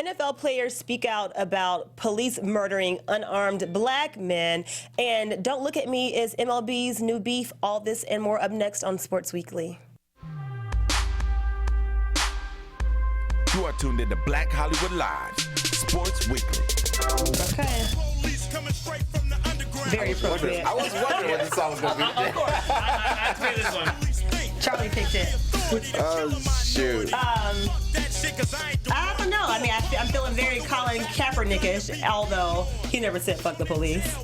NFL players speak out about police murdering unarmed black men. And Don't Look at Me is MLB's new beef. All this and more up next on Sports Weekly. You are tuned into Black Hollywood Live, Sports Weekly. Okay. Very appropriate. I was wondering what the song was going to be. Of course. I played this one. Charlie picked it. Oh, shoot. I don't know. I mean, I'm feeling very Colin Kaepernick-ish, although he never said fuck the police.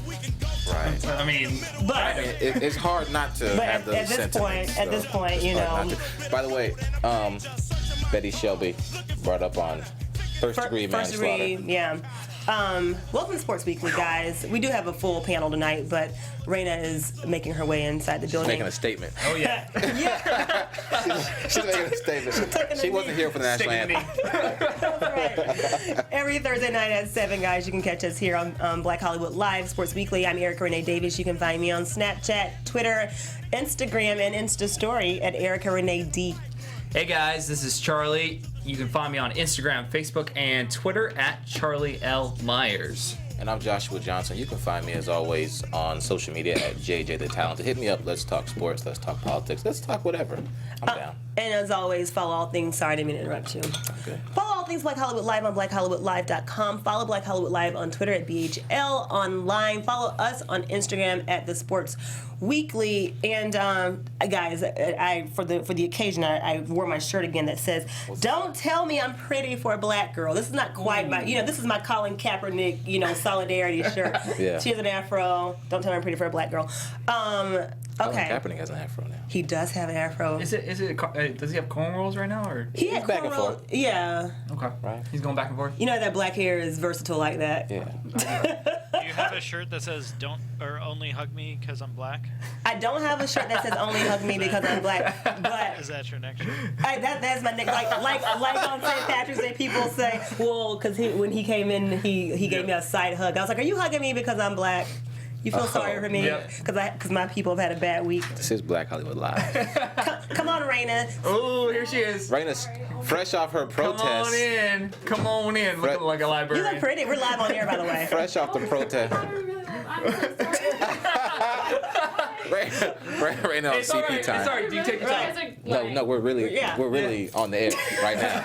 Right. I mean, But It's hard not to But have those at this sentiments. point, you it's hard know. not to. By the way, Betty Shelby brought up on first-degree manslaughter. yeah. Welcome to Sports Weekly, guys. We do have a full panel tonight, but Raina is making her way inside the building. Making a statement. oh yeah. Yeah. She's making a statement. She wasn't here for the national Sticking anthem. That's right. Every Thursday night at 7, guys, you can catch us here on Black Hollywood Live, Sports Weekly. I'm Erica Renee Davis. You can find me on Snapchat, Twitter, Instagram, and Insta Story at Erica Renee D. Hey guys, this is Charlie. You can find me on Instagram, Facebook, and Twitter at Charlie L. Myers. And I'm Joshua Johnson. You can find me, as always, on social media at JJ the Talented. Hit me up. Let's talk sports. Let's talk politics. Let's talk whatever. I'm down. And as always, follow all things. Sorry, I didn't mean to interrupt you. Okay. Follow all things Black Hollywood Live on BlackHollywoodLive.com. Follow Black Hollywood Live on Twitter at BHL Online. Follow us on Instagram at The Sports Weekly. And guys, for the occasion, I wore my shirt again that says, "Don't tell me I'm pretty for a black girl." This is not quite my, this is my Colin Kaepernick, solidarity shirt. Yeah. She has an afro. Don't tell me I'm pretty for a black girl. Colin Okay. Kaepernick has an afro now. He does have an afro. Does he have cornroles right now, or? He had back and cornrow- forth. Yeah. Okay. Right. He's going back and forth. You know that black hair is versatile like that. Yeah. Do you have a shirt that says "Don't" or "Only hug me because I'm black"? I don't have a shirt that says "Only hug me because I'm black," but Is that your next shirt? that's my neck. Like on St. Patrick's Day, people say, "Well, because when he came in, he gave me a side hug." I was like, "Are you hugging me because I'm black? You feel sorry for me Yep. because my people have had a bad week." This is Black Hollywood Live. Come on, Raina. Oh, here she is. Raina's fresh off her protest. Come on in. Come on in. Looking like a You librarian. look pretty. We're live on air, by the way. Fresh off the protest. Raina on It's all CP right. time. It's all right. Do you take your time? No, we're really on the air right now.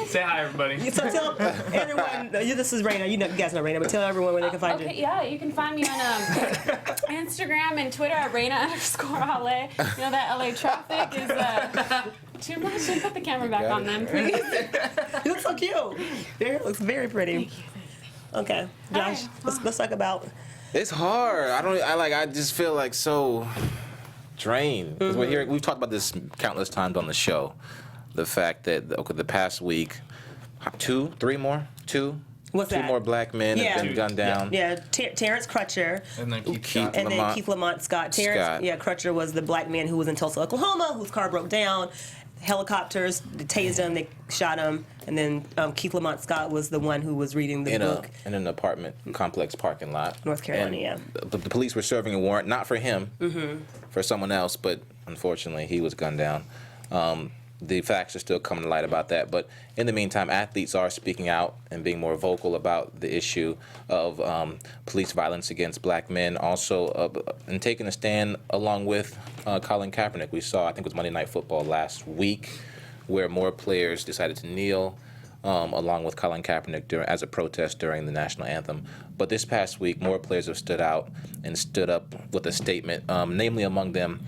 Say hi, everybody. So tell everyone. This is Raina. You guys know Raina, but tell everyone where they can find you. Okay, yeah, you can find me on Instagram and Twitter at Raina_LA. You know that LA traffic is too much. And put the camera back on them, please. You look so cute. Your hair looks very pretty. Okay, Josh, let's talk about. It's hard. I just feel like so drained. 'Cause we've talked about this countless times on the show. The fact that the past week, two What's that? more black men have been gunned down. Yeah, Terrence Crutcher. And then Keith Keith Scott. And then Keith Lamont Scott. Terrence, Scott. Crutcher was the black man who was in Tulsa, Oklahoma, whose car broke down. Helicopters tased him, they shot him, and then Keith Lamont Scott was the one who was reading the book. In an apartment complex parking lot. North Carolina, And the police were serving a warrant, not for him, for someone else, but unfortunately he was gunned down. The facts are still coming to light about that, but in the meantime, athletes are speaking out and being more vocal about the issue of police violence against black men, also and taking a stand along with Colin Kaepernick. We saw, I think it was Monday Night Football last week, where more players decided to kneel along with Colin Kaepernick as a protest during the national anthem. But this past week, more players have stood out and stood up with a statement, namely among them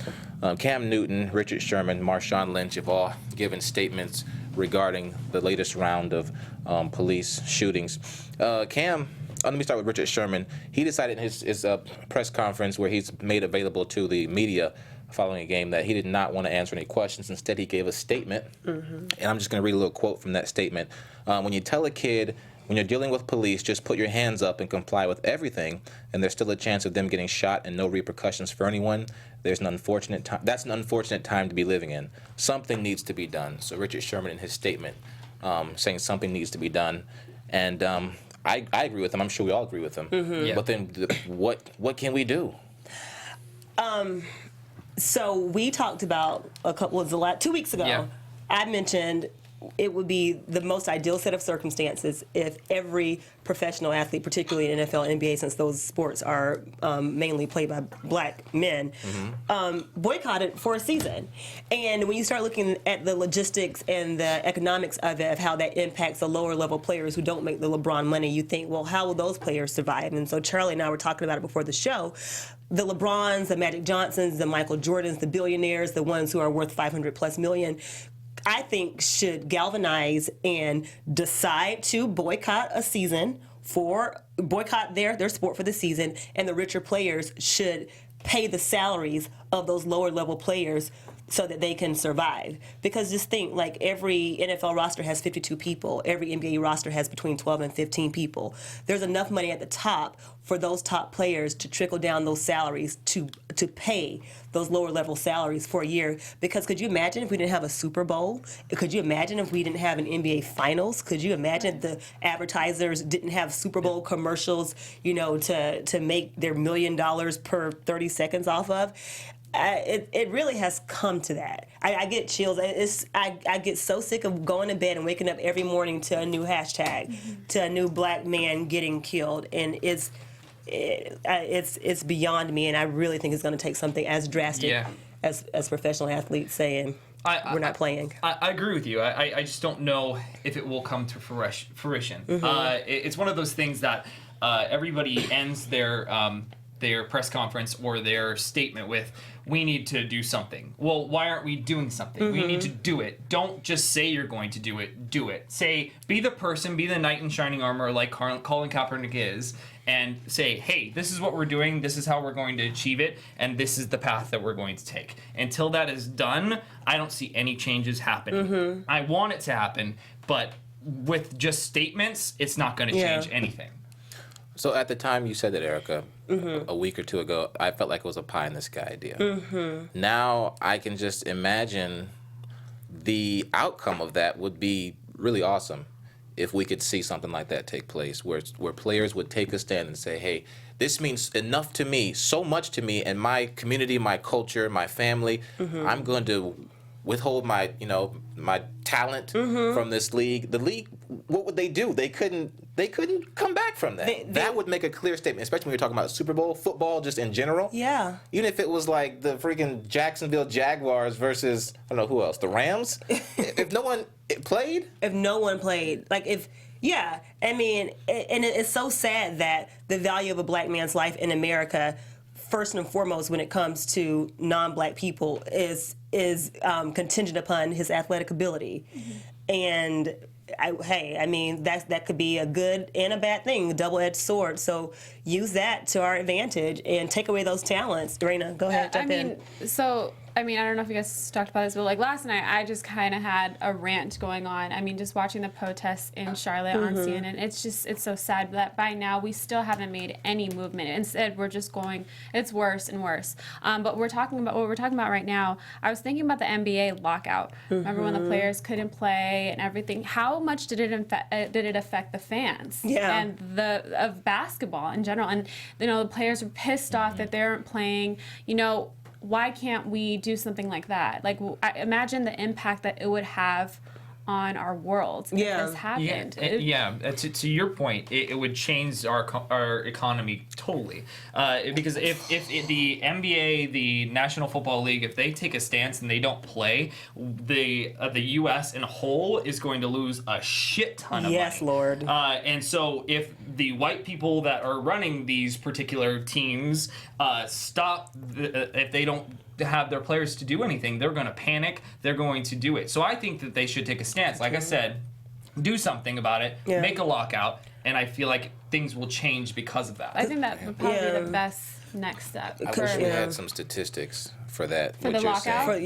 Cam Newton, Richard Sherman, Marshawn Lynch have all given statements regarding the latest round of police shootings. Let me start with Richard Sherman. He decided in his press conference where he's made available to the media following a game that he did not want to answer any questions. Instead, he gave a statement, and I'm just going to read a little quote from that statement. When you tell a kid, when you're dealing with police, just put your hands up and comply with everything, and there's still a chance of them getting shot and no repercussions for anyone, that's an unfortunate time to be living in. Something needs to be done. So Richard Sherman in his statement saying something needs to be done, and I agree with him. I'm sure we all agree with him. Yeah. But then what can we do? So we talked about 2 weeks ago. Yeah. I mentioned it would be the most ideal set of circumstances if every professional athlete, particularly in NFL and NBA, since those sports are mainly played by black men, boycotted for a season. And when you start looking at the logistics and the economics of it, of how that impacts the lower level players who don't make the LeBron money, you think, well, how will those players survive? And so Charlie and I were talking about it before the show. The LeBrons, the Magic Johnsons, the Michael Jordans, the billionaires, the ones who are worth $500+ million, I think should galvanize and decide to boycott a season boycott their sport for the season, and the richer players should pay the salaries of those lower level players so that they can survive. Because just think, like, every NFL roster has 52 people. Every NBA roster has between 12 and 15 people. There's enough money at the top for those top players to trickle down those salaries to pay those lower level salaries for a year. Because could you imagine if we didn't have a Super Bowl? Could you imagine if we didn't have an NBA Finals? Could you imagine if the advertisers didn't have Super Bowl commercials, to make their $1 million per 30 seconds off of? It really has come to that. I get chills. I get so sick of going to bed and waking up every morning to a new hashtag, to a new black man getting killed, and it's beyond me. And I really think it's going to take something as drastic as professional athletes saying we're not playing. I agree with you. I just don't know if it will come to fruition. It's one of those things that everybody ends their press conference or their statement with, we need to do something. Well, why aren't we doing something? We need to do it. Don't just say you're going to do it. Do it. Say, be the person, be the knight in shining armor like Colin Kaepernick is, and say, hey, this is what we're doing, this is how we're going to achieve it, and this is the path that we're going to take. Until that is done, I don't see any changes happening. I want it to happen, but with just statements, it's not going to change anything. So at the time you said that, Erica, a week or two ago, I felt like it was a pie in the sky idea. Now I can just imagine the outcome of that would be really awesome if we could see something like that take place, where players would take a stand and say, hey, this means enough to me, so much to me and my community, my culture, my family. I'm going to withhold my talent from this league. The league, what would they do? They couldn't come back from that. That would make a clear statement, especially when you're talking about Super Bowl, football just in general. Yeah. Even if it was like the freaking Jacksonville Jaguars versus, I don't know who else, the Rams. If no one played? If no one played. It's so sad that the value of a black man's life in America, first and foremost when it comes to non-black people, is contingent upon his athletic ability. And that could be a good and a bad thing, a double-edged sword. So use that to our advantage and take away those talents. Raina, go ahead, jump in. I don't know if you guys talked about this, but like last night, I just kind of had a rant going on. Just watching the protests in Charlotte on CNN, it's so sad that by now we still haven't made any movement. Instead, we're just going, it's worse and worse. But what we're talking about right now, I was thinking about the NBA lockout. Remember when the players couldn't play and everything? How much did it affect the fans? Yeah. And of basketball in general? And the players were pissed off that they weren't playing. Why can't we do something like that? Like, I imagine the impact that it would have on our world if this happened. To your point, it would change our economy totally. Because if the NBA, the National Football League, if they take a stance and they don't play, the U.S. in a whole is going to lose a shit ton of money. Yes, Lord. And so if the white people that are running these particular teams stop, if they don't have their players to do anything, they're going to panic, they're going to do it. So I think that they should take a stance. Like I said, do something about it, make a lockout, and I feel like things will change because of that. I think that would probably be the best next step. I wish we had some statistics for that. For the lockout?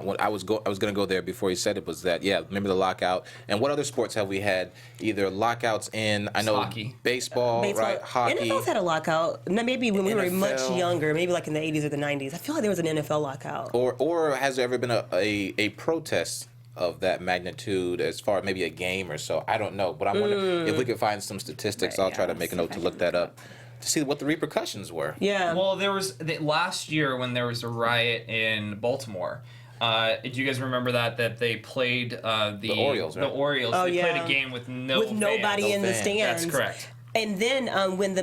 What I was going to go there before you said it was that, remember the lockout? And what other sports have we had either lockouts in? I know hockey. Baseball, right? Hockey. NFL's had a lockout. Maybe when we were NFL. much younger, maybe like in the 80s or the 90s. I feel like there was an NFL lockout. Or has there ever been a protest of that magnitude as far as maybe a game or so? I don't know. But I'm wondering if we could find some statistics. I'll try to make a note to look that up, to see what the repercussions were. Yeah. Well, there was last year when there was a riot in Baltimore. Do you guys remember that they played the Orioles, right? The Orioles. Oh, they yeah. played a game with nobody fans. in the fans. stands. That's correct. And then when the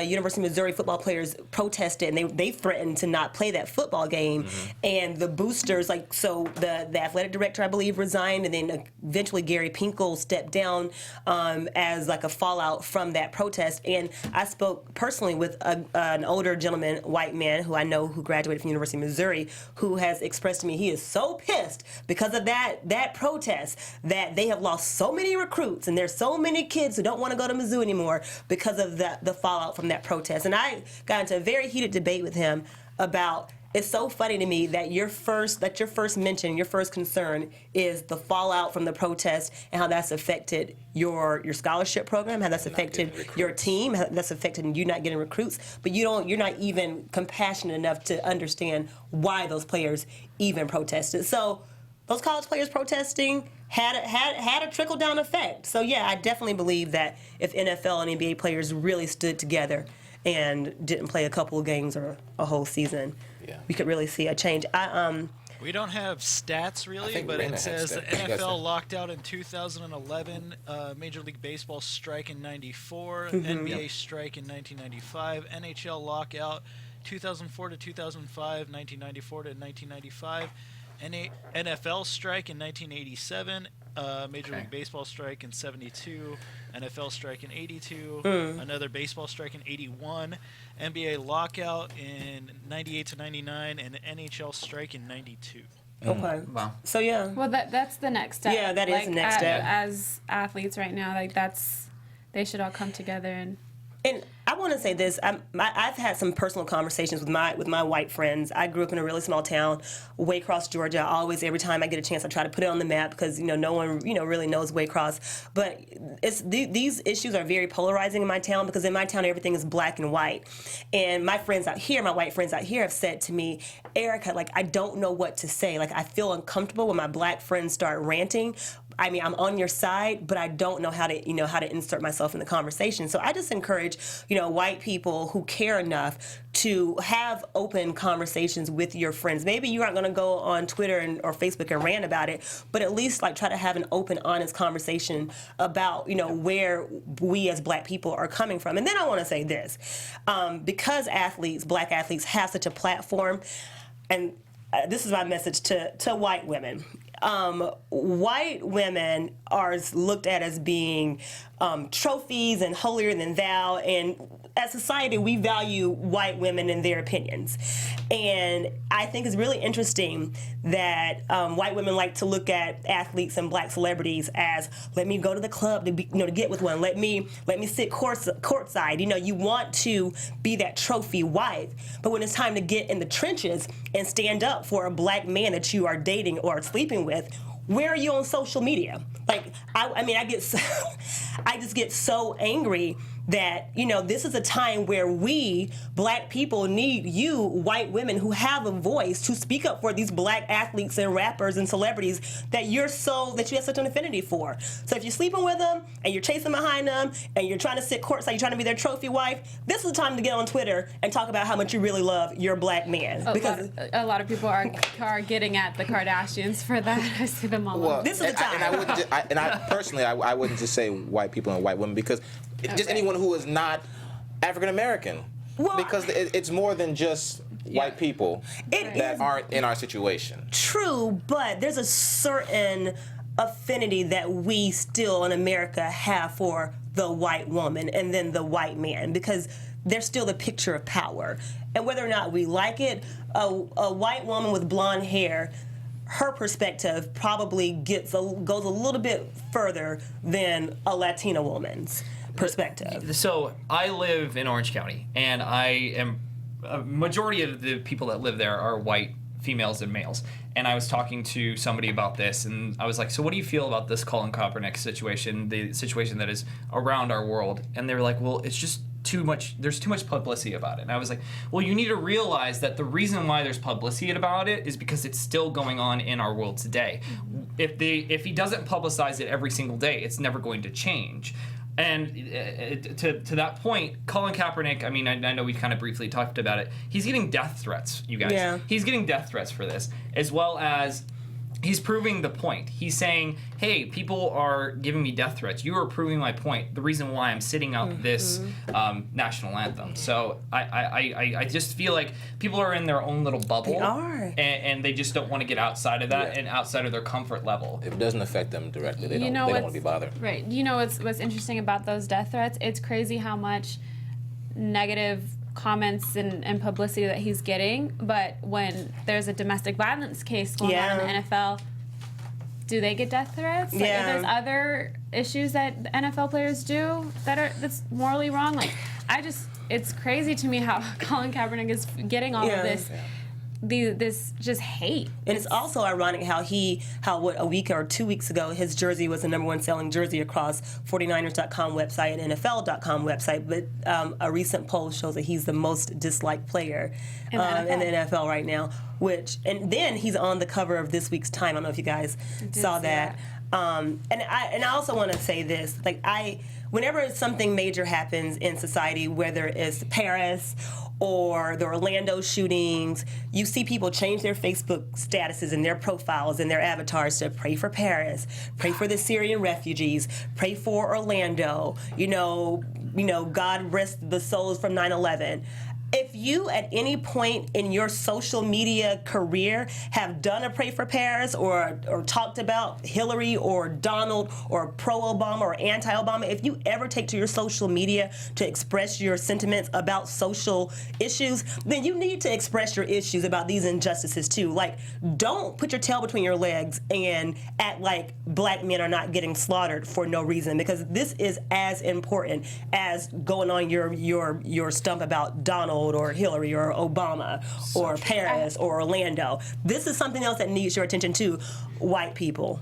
University of Missouri football players protested, and they threatened to not play that football game, and the boosters, the athletic director, I believe, resigned, and then eventually Gary Pinkel stepped down as like a fallout from that protest. And I spoke personally with an older gentleman, white man, who I know who graduated from the University of Missouri, who has expressed to me he is so pissed because of that protest that they have lost so many recruits, and there's so many kids who don't want to go to Missouri anymore because of the fallout from that protest. And I got into a very heated debate with him about, it's so funny to me that your first mention, your first concern is the fallout from the protest and how that's affected your scholarship program, how that's affected your team, how that's affected you not getting recruits, but you're not even compassionate enough to understand why those players even protested. So those college players protesting had a trickle-down effect. So, yeah, I definitely believe that if NFL and NBA players really stood together and didn't play a couple of games or a whole season, we could really see a change. We don't have stats really, but it says the NFL locked out in 2011, Major League Baseball strike in 94, NBA strike in 1995, NHL lockout 2004 to 2005, 1994 to 1995. NFL strike in 1987, Major League Baseball strike in 72, NFL strike in 82, another baseball strike in 81, NBA lockout in 98 to 99, and NHL strike in 92. Okay. Wow. So, yeah. Well, that's the next step. Yeah, that is the next step. As athletes right now, they should all come together and I want to say this. I've had some personal conversations with my white friends. I grew up in a really small town, Waycross, Georgia. Every time I get a chance, I try to put it on the map because no one really knows Waycross. But these issues are very polarizing in my town because in my town everything is black and white. And my friends out here, my white friends out here, have said to me, Erica, I don't know what to say. I feel uncomfortable when my black friends start ranting. I mean, I'm on your side, but I don't know how to insert myself in the conversation. So I just encourage, white people who care enough to have open conversations with your friends. Maybe you aren't going to go on Twitter or Facebook and rant about it, but at least try to have an open, honest conversation about, where we as black people are coming from. And then I want to say this, because black athletes have such a platform, and this is my message to white women. White women are looked at as being trophies and holier than thou, and as society we value white women and their opinions. And I think it's really interesting that white women like to look at athletes and black celebrities as, let me go to the club to get with one, let me sit courtside. You want to be that trophy wife, but when it's time to get in the trenches and stand up for a black man that you are dating or sleeping with, where are you on social media? I just get so angry that, this is a time where we, black people, need you, white women who have a voice to speak up for these black athletes and rappers and celebrities that you have such an affinity for. So if you're sleeping with them and you're chasing behind them and you're trying to sit courtside, you're trying to be their trophy wife, this is the time to get on Twitter and talk about how much you really love your black man. Because a lot of people are getting at the Kardashians for that. I see them all. Well, this is the time. I wouldn't just say white people and white women, because just anyone who is not African American, because it's more than just white people that aren't in our situation. True, but there's a certain affinity that we still in America have for the white woman and then the white man, because they're still the picture of power. And whether or not we like it, a white woman with blonde hair, her perspective probably goes a little bit further than a Latina woman's perspective. So I live in Orange County, and a majority of the people that live there are white females and males. And I was talking to somebody about this, and I was like, so what do you feel about this Colin Kaepernick situation, the situation that is around our world? And they were like, well, it's just too much, there's too much publicity about it. And I was like, well, you need to realize that the reason why there's publicity about it is because it's still going on in our world today. If he doesn't publicize it every single day, it's never going to change. And to that point, Colin Kaepernick, I mean, I know we kind of briefly talked about it. He's getting death threats, you guys. Yeah. He's getting death threats for this, as well as he's proving the point. He's saying, hey, people are giving me death threats. You are proving my point. The reason why I'm sitting out this national anthem. So I just feel like people are in their own little bubble. They are. And they just don't want to get outside of that and outside of their comfort level. If it doesn't affect them directly, they don't want to be bothered. Right. You know what's interesting about those death threats? It's crazy how much negative comments and publicity that he's getting, but when there's a domestic violence case going on in the NFL, do they get death threats? Like, if there's other issues that the NFL players do that's morally wrong, like it's crazy to me how Colin Kaepernick is getting all of this. This just hate. And it's also ironic how a week or 2 weeks ago his jersey was the #1 selling jersey across 49ers.com website and NFL.com website, but a recent poll shows that he's the most disliked player in the NFL right now. And then he's on the cover of this week's Time. I don't know if you guys saw that. And I also want to say this, whenever something major happens in society, whether it's Paris or the Orlando shootings, you see people change their Facebook statuses and their profiles and their avatars to pray for Paris, pray for the Syrian refugees, pray for Orlando, God rest the souls from 9/11. If you at any point in your social media career have done a Pray for Paris or talked about Hillary or Donald or pro-Obama or anti-Obama, if you ever take to your social media to express your sentiments about social issues, then you need to express your issues about these injustices too. Like, don't put your tail between your legs and act like black men are not getting slaughtered for no reason, because this is as important as going on your stump about Donald or Hillary or Obama or Paris or Orlando. This is something else that needs your attention too, white people.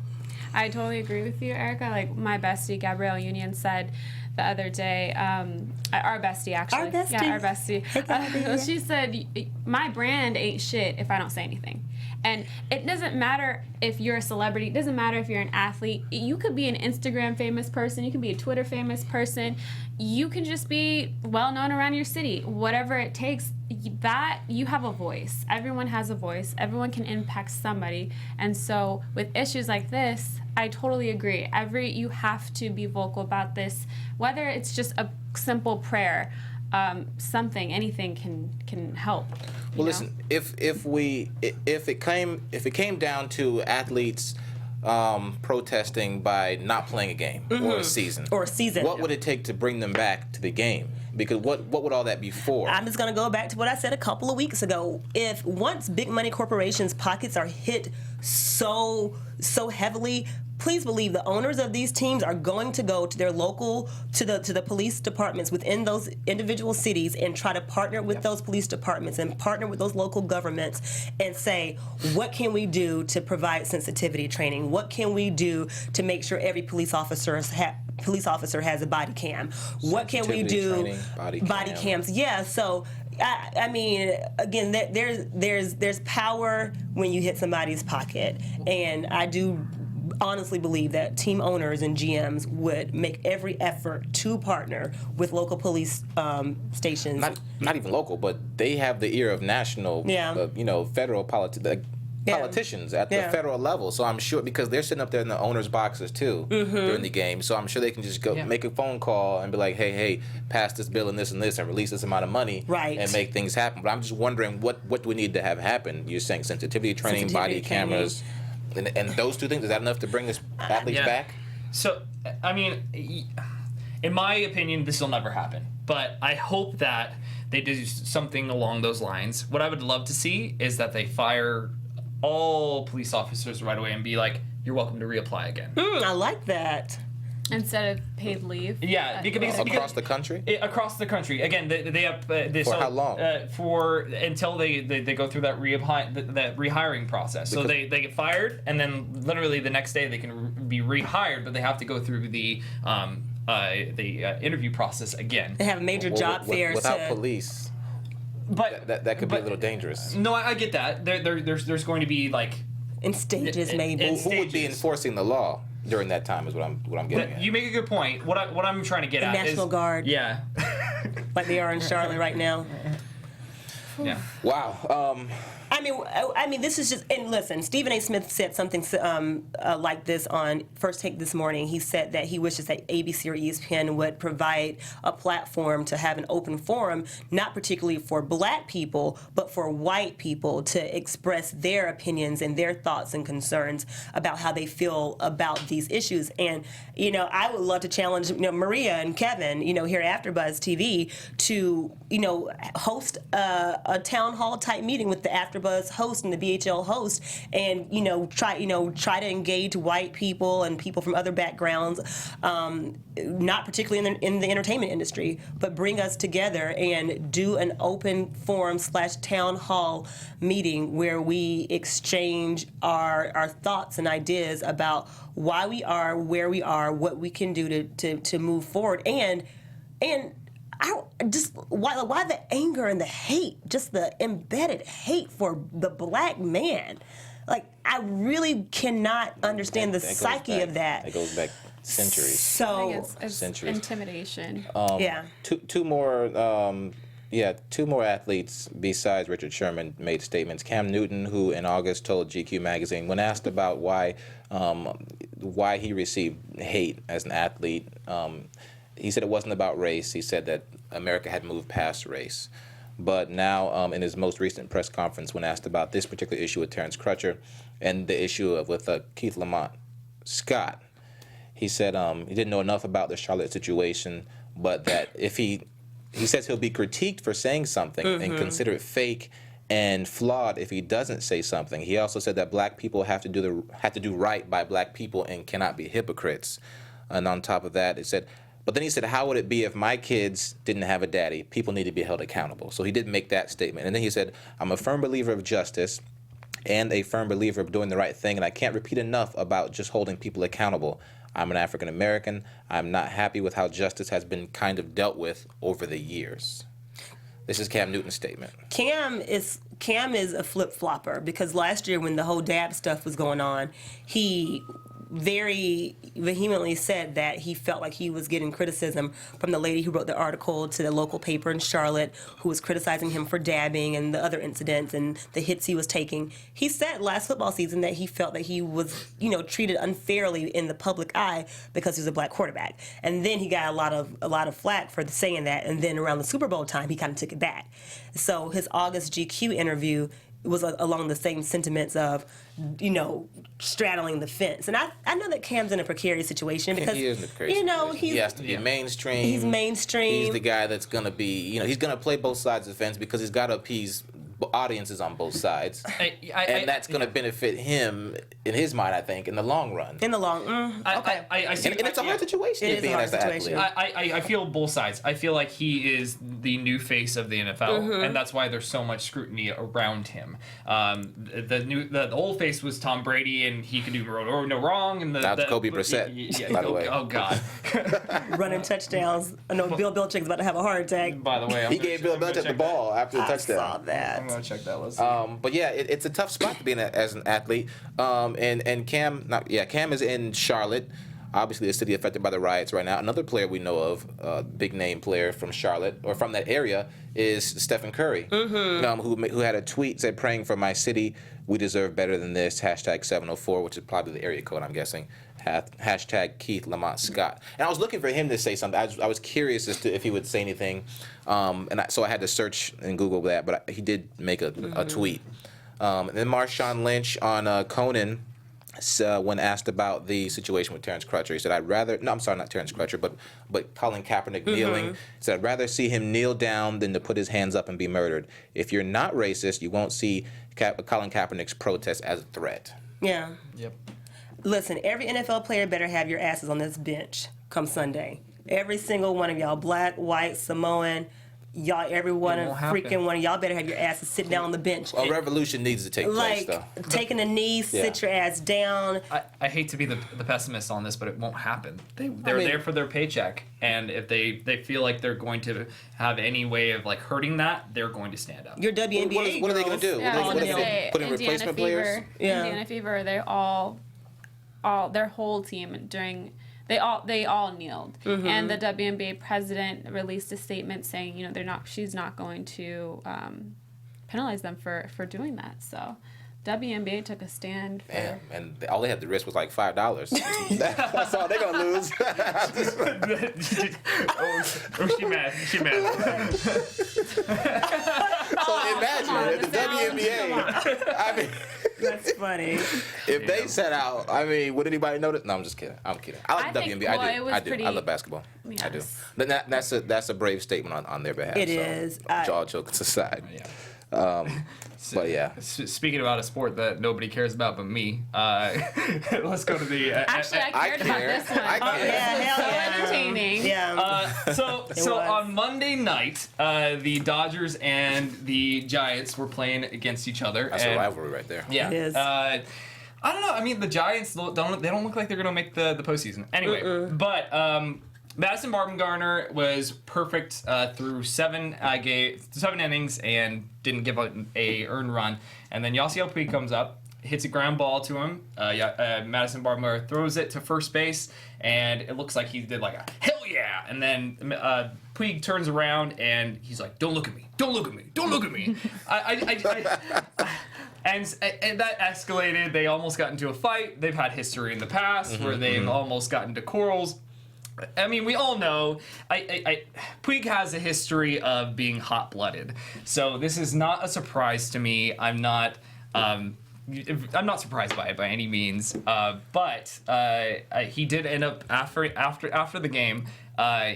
I totally agree with you, Erica. Like my bestie, Gabrielle Union, said the other day, our bestie actually. Our bestie. Yeah, our bestie. Hey, she said, my brand ain't shit if I don't say anything. And it doesn't matter if you're a celebrity. It doesn't matter if you're an athlete. You could be an Instagram famous person. You can be a Twitter famous person. You can just be well known around your city. Whatever it takes, that you have a voice. Everyone has a voice. Everyone can impact somebody. And so with issues like this, I totally agree. You have to be vocal about this, whether it's just a simple prayer. Anything can help. Well, listen, if it came down to athletes protesting by not playing a game or a season, what would it take to bring them back to the game? Because what would all that be for? I'm just going to go back to what I said a couple of weeks ago. Once big money corporations' pockets are hit so heavily, please believe the owners of these teams are going to go to their local, to the police departments within those individual cities and try to partner with those police departments and partner with those local governments and say, what can we do to provide sensitivity training? What can we do to make sure every police officer has a body cam? What can we do? Training, body cams. Yeah. So I mean, again, there's power when you hit somebody's pocket, and I do honestly believe that team owners and GMs would make every effort to partner with local police stations. Not even local, but they have the ear of national, federal politicians at the federal level. So I'm sure, because they're sitting up there in the owners' boxes too during the game. So I'm sure they can just go make a phone call and be like, hey, pass this bill and this, and release this amount of money, and make things happen. But I'm just wondering what do we need to have happen? You're saying sensitivity training, body cameras. And those two things, is that enough to bring this athletes back? So, I mean, in my opinion, this will never happen. But I hope that they do something along those lines. What I would love to see is that they fire all police officers right away and be like, you're welcome to reapply again. I like that. Instead of paid leave. Yeah, because across the country. Across the country. Again, they have for how long? Until they go through that rehiring process. So they get fired, and then literally the next day they can be rehired, but they have to go through the interview process again. They have major job fairs without police. But that could be a little dangerous. No, I get that. There's going to be like in stages, maybe. Who would be enforcing the law? during that time is what I'm getting at. You make a good point. What I'm trying to get at National is Guard. Yeah. Like they are in Charlotte right now. Yeah. Wow. I mean, this is just. And listen, Stephen A. Smith said something like this on First Take this morning. He said that he wishes that ABC or ESPN would provide a platform to have an open forum, not particularly for Black people, but for white people to express their opinions and their thoughts and concerns about how they feel about these issues. And I would love to challenge Maria and Kevin, here at AfterBuzz TV, to host a town hall type meeting with the AfterBuzz host and the BHL host, and try to engage white people and people from other backgrounds, not particularly in the entertainment industry, but bring us together and do an open forum / town hall meeting where we exchange our thoughts and ideas about why we are where we are, what we can do to move forward, and why the anger and the hate, just the embedded hate for the Black man. Like, I really cannot understand the psyche of that. It goes back centuries. I think it's centuries. Intimidation. Yeah. Two more athletes besides Richard Sherman made statements. Cam Newton, who in August told GQ magazine, when asked about why he received hate as an athlete, he said it wasn't about race. He said that America had moved past race. But now, in his most recent press conference, when asked about this particular issue with Terrence Crutcher and the issue with Keith Lamont Scott, he said he didn't know enough about the Charlotte situation, but that if he says he'll be critiqued for saying something and consider it fake and flawed if he doesn't say something. He also said that Black people have to do right by Black people and cannot be hypocrites. And on top of that, but then he said, how would it be if my kids didn't have a daddy? People need to be held accountable. So he did make that statement. And then he said, I'm a firm believer of justice and a firm believer of doing the right thing, and I can't repeat enough about just holding people accountable. I'm an African American. I'm not happy with how justice has been kind of dealt with over the years. This is Cam Newton's statement. Cam is a flip-flopper, because last year when the whole dab stuff was going on, he very vehemently said that he felt like he was getting criticism from the lady who wrote the article to the local paper in Charlotte, who was criticizing him for dabbing and the other incidents and the hits he was taking. He said last football season that he felt that he was, treated unfairly in the public eye because he was a Black quarterback. And then he got a lot of flack for saying that. And then around the Super Bowl time, he kind of took it back. So his August GQ interview was along the same sentiments of, straddling the fence. And I know that Cam's in a precarious situation because, he is in a precarious situation. He has to be mainstream. He's mainstream. He's the guy that's going to be, he's going to play both sides of the fence because he's got to appease audiences on both sides. And that's going to benefit him, in his mind, I think, in the long run. In the long okay. And it's a hard situation to be in as an athlete. I feel both sides. I feel like he is the new face of the NFL, and that's why there's so much scrutiny around him. The old face was Tom Brady, and he could do no wrong. And that's Kobe Brissett, by the way. Oh, God. Running touchdowns. I know Bill Belichick's about to have a heart attack. By the way, he gave Bill Belichick the ball after the touchdown. I saw that. I'm going to check that list. But yeah, it's a tough spot to be in as an athlete. And Cam is in Charlotte, obviously a city affected by the riots right now. Another player we know of, big name player from Charlotte or from that area, is Stephen Curry, who had a tweet said, "Praying for my city. We deserve better than this. #704," which is probably the area code, I'm guessing. #Keith Lamont Scott. And I was looking for him to say something. I was curious as to if he would say anything, so I had to search and Google that. But he did make a tweet. And then Marshawn Lynch on Conan, when asked about the situation with Terrence Crutcher, he said, not Terrence Crutcher, but Colin Kaepernick kneeling. He said, "I'd rather see him kneel down than to put his hands up and be murdered. If you're not racist, you won't see Colin Kaepernick's protest as a threat." Yeah. Yep. Listen, every NFL player better have your asses on this bench come Sunday. Every single one of y'all, Black, white, Samoan, y'all, every one of freaking one of y'all better have your asses sit down on the bench. A revolution needs to take place, though. Taking a knee, sit your ass down. I hate to be the pessimist on this, but it won't happen. They're there for their paycheck, and if they feel like they're going to have any way of hurting that, they're going to stand up. Your WNBA what are they going to do? Yeah, What are they going to put in replacement players? Indiana Fever, they all their whole team during. They all kneeled, and the WNBA president released a statement saying, she's not going to penalize them for doing that. So, WNBA took a stand. Damn, and all they had to risk was like $5. That's all they're gonna lose. She mad. So imagine if the WNBA. I mean. That's funny. If they set out, I mean, would anybody notice? No, I'm just kidding. I'm kidding. I like WNBA. I do. I love basketball. Yes. I do. That's a brave statement on their behalf. It is. All jokes aside. But yeah. Speaking about a sport that nobody cares about but me, let's go to the. Actually, I cared about this one. Hell yeah. Entertaining. Yeah. So on Monday night, the Dodgers and the Giants were playing against each other. That's a rivalry right there. Yeah. It is. I don't know. I mean, the Giants don't look like they're gonna make the postseason. Anyway, but Madison Bumgarner was perfect through seven innings and didn't give up a earned run. And then Yasiel Puig comes up, hits a ground ball to him. Madison Bumgarner throws it to first base, and it looks like he did like a hell yeah. And then Puig turns around and he's like, "Don't look at me! Don't look at me! Don't look at me!" And that escalated. They almost got into a fight. They've had history in the past where they've almost gotten into quarrels. I mean, we all know Puig has a history of being hot-blooded, so this is not a surprise to me. I'm not surprised by it by any means, but he did end up after the game.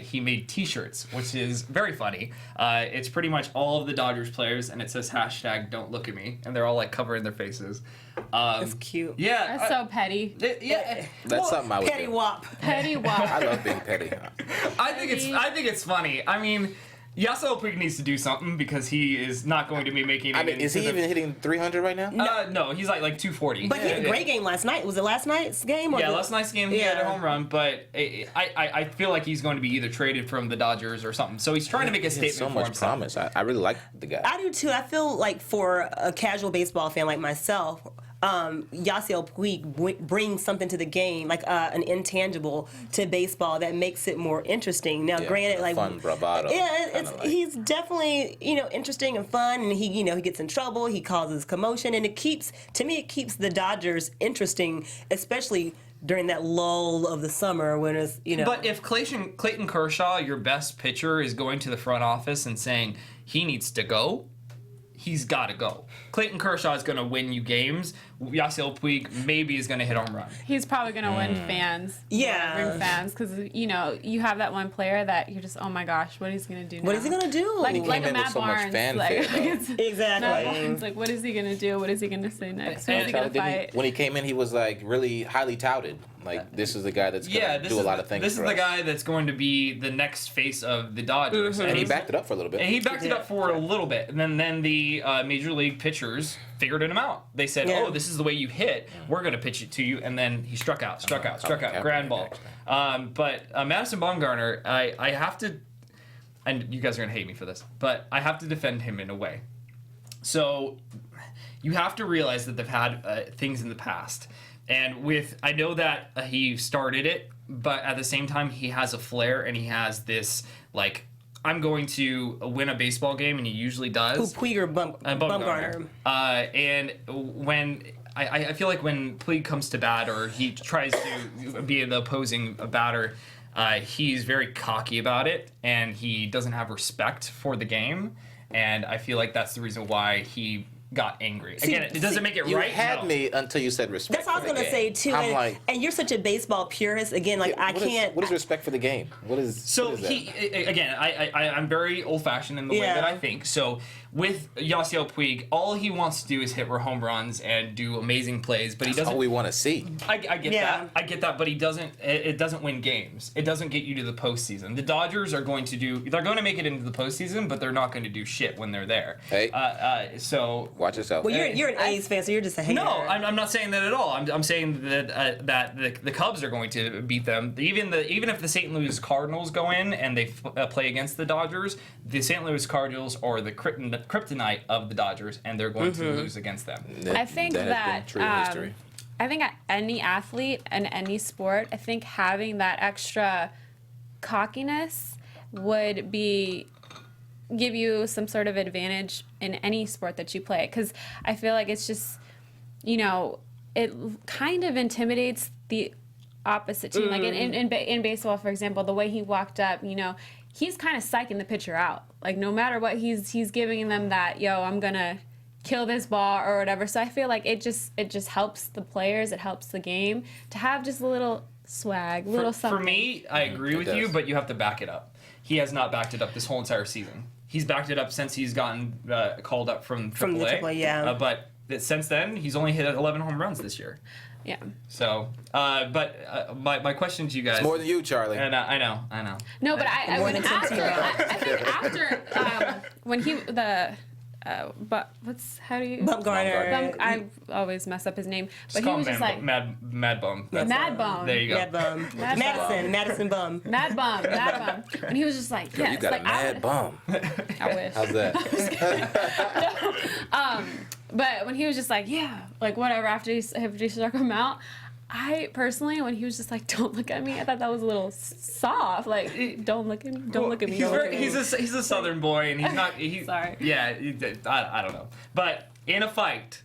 He made T-shirts, which is very funny. It's pretty much all of the Dodgers players, and it says #Don't Look at Me, and they're all like covering their faces. That's cute. Yeah, That's so petty. That's something I would Petty do. wop. Petty wop. I love being petty. I think it's funny. I mean, Yasiel Puig needs to do something because he is not going to be making it. I mean, is he even hitting 300 right now? No, he's like 240. But he had a great game last night. Was it last night's game? Or last night's game he had a home run, but I feel like he's going to be either traded from the Dodgers or something. So he's trying to make a statement so for much himself. promise. I really like the guy. I do too. I feel like for a casual baseball fan like myself, Yasiel Puig brings something to the game, like an intangible to baseball that makes it more interesting. Now, granted, like fun bravado. He's definitely interesting and fun, and he gets in trouble, he causes commotion, and it keeps the Dodgers interesting, especially during that lull of the summer when it's But if Clayton Kershaw, your best pitcher, is going to the front office and saying he needs to go, he's got to go. Clayton Kershaw is going to win you games. Yasiel Puig maybe is going to hit home run. He's probably going to win fans. Yeah. Win fans, because, you have that one player that you're just, oh my gosh, what is he going to do now? What is he going to do? Like came a in Matt with so much Barnes. fanfare, Exactly. Matt Barnes, like, what is he going to do? What is he going to say next? Who is he going to fight? When he came in, he was like really highly touted. Like, this is the guy that's going to do a lot of things. This is the guy that's going to be the next face of the Dodgers. And he backed it up for a little bit. And he backed it up for a little bit. And then the Major League pitchers figured him out. They said, oh, this is the way you hit. We're going to pitch it to you. And then he struck out, ground ball. But Madison Bumgarner, I have to, and you guys are going to hate me for this, but I have to defend him in a way. So you have to realize that they've had things in the past. And I know that he started it, but at the same time, he has a flair and he has this, like, I'm going to win a baseball game, and he usually does. Puig or Bumgarner. And when I feel like when Puig comes to bat or he tries to be the opposing batter, he's very cocky about it, and he doesn't have respect for the game. And I feel like that's the reason why he got angry. Again, it doesn't make it you right. You had me until you said respect. That's what I was gonna say too. And you're such a baseball purist. Again, like I can't. What is respect for the game? What is? So what is I'm very old-fashioned in the way that I think. So with Yasiel Puig, all he wants to do is hit home runs and do amazing plays, but he doesn't. That's all we want to see. I get that. I get that, but he doesn't. It doesn't win games. It doesn't get you to the postseason. The Dodgers are going to do. They're going to make it into the postseason, but they're not going to do shit when they're there. Hey. So watch yourself. Well, you're an A's fan, so you're just a hater. No, I'm not saying that at all. I'm saying that that the Cubs are going to beat them. Even if the St. Louis Cardinals go in and they play against the Dodgers, the St. Louis Cardinals are the kryptonite of the Dodgers, and they're going to lose against them. I think that I think any athlete and any sport, I think having that extra cockiness would give you some sort of advantage in any sport that you play. Because I feel like it's just, it kind of intimidates the opposite team. Like in baseball, for example, the way he walked up, he's kind of psyching the pitcher out. Like no matter what, he's giving them that, I'm gonna kill this ball or whatever. So I feel like it just helps the players, it helps the game to have just a little swag, little something. For me, I agree with you, but you have to back it up. He has not backed it up this whole entire season. He's backed it up since he's gotten called up from AAA. From the AAA, yeah. But since then, he's only hit 11 home runs this year. Yeah. So, my question to you guys. It's more than you, Charlie. And I know. No, but I think after when he but how do you Bumgarner. I always mess up his name, but Just he was just like Mad Bum. Mad Bum. There you go. Mad Bum. Madison Bum. Mad Bum. And he was just like, You got a mad bum. I wish. How's that? But when he was just like, whatever, after he struck him out, I personally, when he was just like, "Don't look at me," I thought that was a little soft. Like, don't look at me. Don't look at me. He's a Southern boy, and he's not. Sorry. Yeah, I don't know. But in a fight,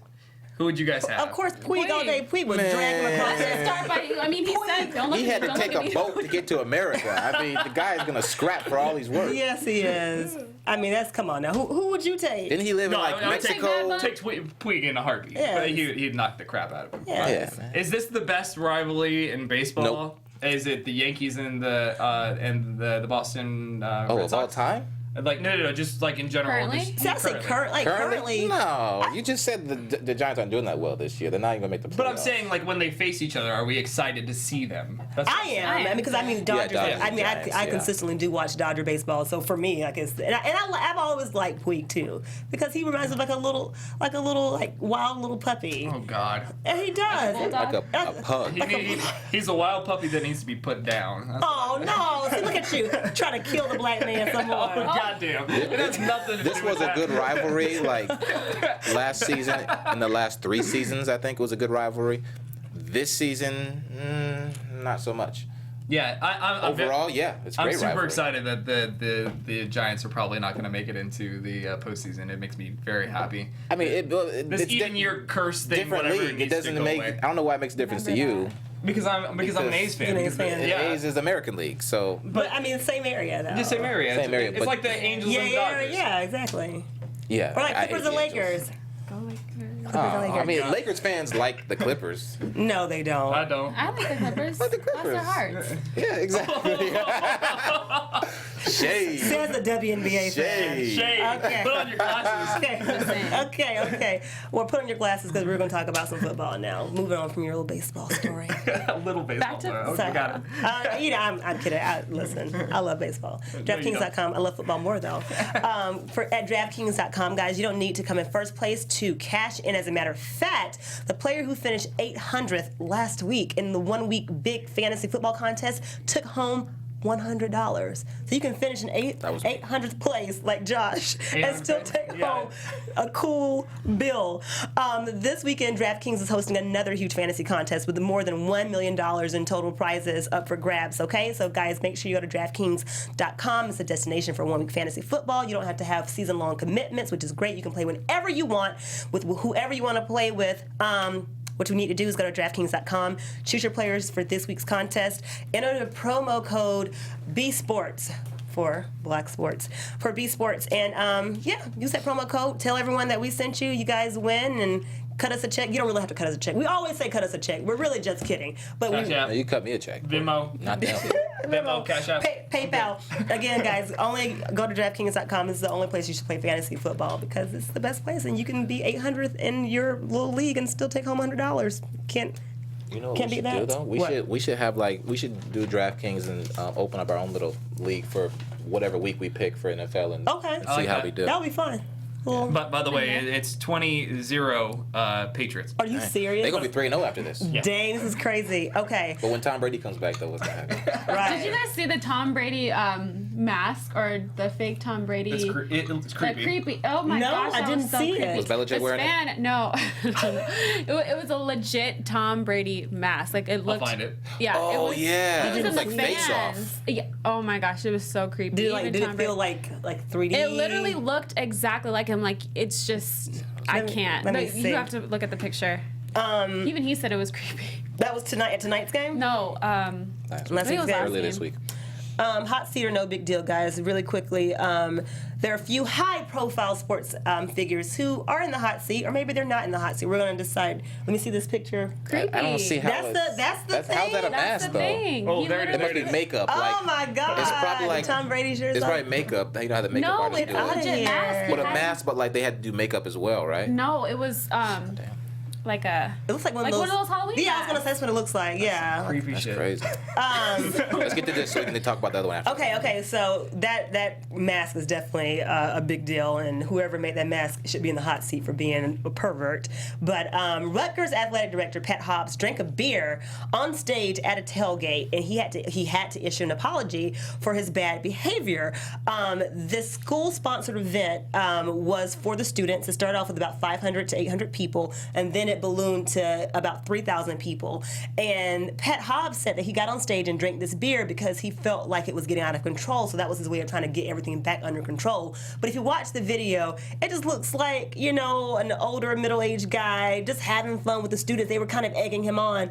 who would you guys have? Of course, Puig all day. Puig would drag him across. Let's start by. He said, "Don't look He at me." had to take a boat to get to America. I mean, the guy is gonna scrap for all he's worth. Yes, he is. I mean, come on now. Who would you take? Didn't he live in Mexico? Take Puig in a heartbeat. Yeah. He'd knock the crap out of him. Yeah. Man. Is this the best rivalry in baseball? Nope. Is it the Yankees and the Boston Red Of all Sox? time? Like no, just like in general. Currently? Just See, I say currently. No, you just said the Giants aren't doing that well this year. They're not even gonna make the playoffs. But I'm saying, like, when they face each other, are we excited to see them? That's what I'm saying. I am, because Dodgers. Dodgers, I Giants, consistently do watch Dodger baseball. So for me, like I've always liked Puig too, because he reminds me of like a little wild little puppy. Oh God. And he does. like a pug. He's a wild puppy that needs to be put down. Oh no! See, look at you trying to kill the black man some more. Oh, goddamn. It has nothing to do This was with a that. good rivalry. Like last season, in the last 3 seasons, I think it was a good rivalry. This season, not so much. Yeah, I'm Overall, yeah, it's a I'm great super rivalry. excited that the Giants are probably not going to make it into the postseason. It makes me very happy. I mean, This it's even year curse thing, different whatever, league. It needs to doesn't go make. away. I don't know why it makes a difference to Remember you. that. Because I'm an A's fan. You're an A's fan. The Yeah. A's is American League, so But I mean, same area though. The same area. Same area, It's but- like the Angels and Dodgers. Yeah, exactly. yeah. Or like I Clippers hate and the Angels. Lakers. Go Lakers. Oh, I Lakers. mean, Lakers fans like the Clippers. No, they don't. I don't. I like the Clippers. Like the Bless their Clippers. hearts. Yeah, exactly. Shade. Says the WNBA fan. Shade. Shade. Okay. Put on your glasses. Okay. Well, put on your glasses because we're going to talk about some football now. Moving on from your little baseball story. A little baseball. Back to- player. So, Okay, got it. I'm kidding. Listen, I love baseball. DraftKings.com. I love football more though. At DraftKings.com, guys, you don't need to come in first place to cash in. As a matter of fact, the player who finished 800th last week in the 1 week big fantasy football contest took home $100. So you can finish in 800th place like Josh and still take home a cool bill. This weekend, DraftKings is hosting another huge fantasy contest with more than $1 million in total prizes up for grabs. Okay, so guys, make sure you go to DraftKings.com. It's a destination for 1 week fantasy football. You don't have to have season-long commitments, which is great. You can play whenever you want with whoever you want to play with. What you need to do is go to DraftKings.com, choose your players for this week's contest, enter the promo code BSports for Black Sports, for B Sports, and use that promo code. Tell everyone that we sent you. You guys win and cut us a check. You don't really have to cut us a check. We always say cut us a check. We're really just kidding. But Cash App, No, you cut me a check. Venmo, Not them. Venmo, Cash App. PayPal. Again, guys, only go to DraftKings.com. This is the only place you should play fantasy football because it's the best place, and you can be 800th in your little league and still take home $100. You know what Can't we beat should do that. though? We should do DraftKings and open up our own little league for whatever week we pick for NFL and Okay. see I like how that. we do. That'll be fun. Well, But by the way, it's 20-0 Patriots. are you serious? They're gonna be 3-0 after this. Yeah. Dang, this is crazy. Okay, But when Tom Brady comes back, though, what's gonna happen? right. Did you guys see the Tom Brady mask or the fake Tom Brady. It's creepy. Creepy. Oh my No, gosh, I that didn't was so see it. creepy. Was Belichick This wearing it? fan, no. It was a legit Tom Brady mask. Like it I'll looked. find it. Yeah. Oh, it was, yeah. It was It in was the like Face Off. fans. Yeah. Oh my gosh, it was so creepy. Did Even it Tom feel Brady- like 3D? It literally looked exactly like him. Like it's just I can't. let me But see. you have to look at the picture. Even he said it was creepy. That was tonight's game? No. Last I think it week's was game? Earlier this week. Hot seat or no big deal, guys. Really quickly, there are a few high-profile sports figures who are in the hot seat, or maybe they're not in the hot seat. We're going to decide. Let me see this picture. Creepy. I don't see how That's the thing. How's that a That's mask, the though? thing. Oh, He there it is. It must be literally- makeup. Oh like, my God! It's probably like Tom Brady shirt. It's probably makeup. You know how the makeup No, artists it's do a it. legit mask. But a It had- mask, but like they had to do makeup as well, right? No, it was like a. It looks like one Like of those. one of those Halloween Yeah, I was gonna masks. say that's what it looks like. Yeah. Creepy shit. Crazy. Let's get to this so we can talk about the other one after. Okay. So that mask is definitely a big deal, and whoever made that mask should be in the hot seat for being a pervert. But Rutgers athletic director Pat Hobbs drank a beer on stage at a tailgate, and he had to issue an apology for his bad behavior. This school-sponsored event was for the students. It started off with about 500 to 800 people, and then it ballooned to about 3,000 people. And Pat Hobbs said that he got on stage and drank this beer because he felt like it was getting out of control. So that was his way of trying to get everything back under control. But if you watch the video, it just looks like, an older middle-aged guy just having fun with the students. They were kind of egging him on.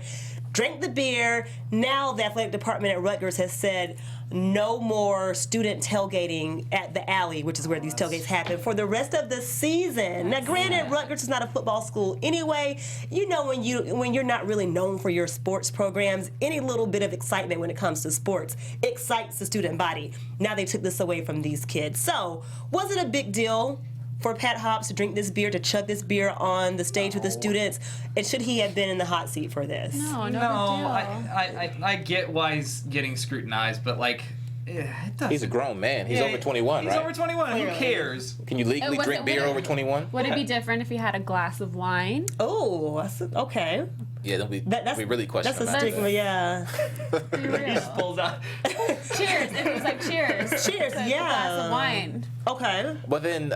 Drank the beer. Now the athletic department at Rutgers has said no more student tailgating at the alley, which is where these tailgates happen, for the rest of the season. Now, granted, Rutgers is not a football school anyway. When you're not really known for your sports programs, any little bit of excitement when it comes to sports excites the student body. Now they took this away from these kids. So, was it a big deal for Pat Hobbs to drink this beer, to chug this beer on the stage with the students? And should he have been in the hot seat for this? No, No, I get why he's getting scrutinized, but like, it doesn't. He's a grown man. He's over 21, He's right? over 21. Who cares? Can you legally was drink it- beer would it- over 21? Would it be different if he had a glass of wine? Oh, okay. Yeah, then That's we really question That's a that. stigma, yeah. Be real. Pulls out. Cheers. If it was like cheers. Cheers, To a yeah. glass of wine. Okay. But then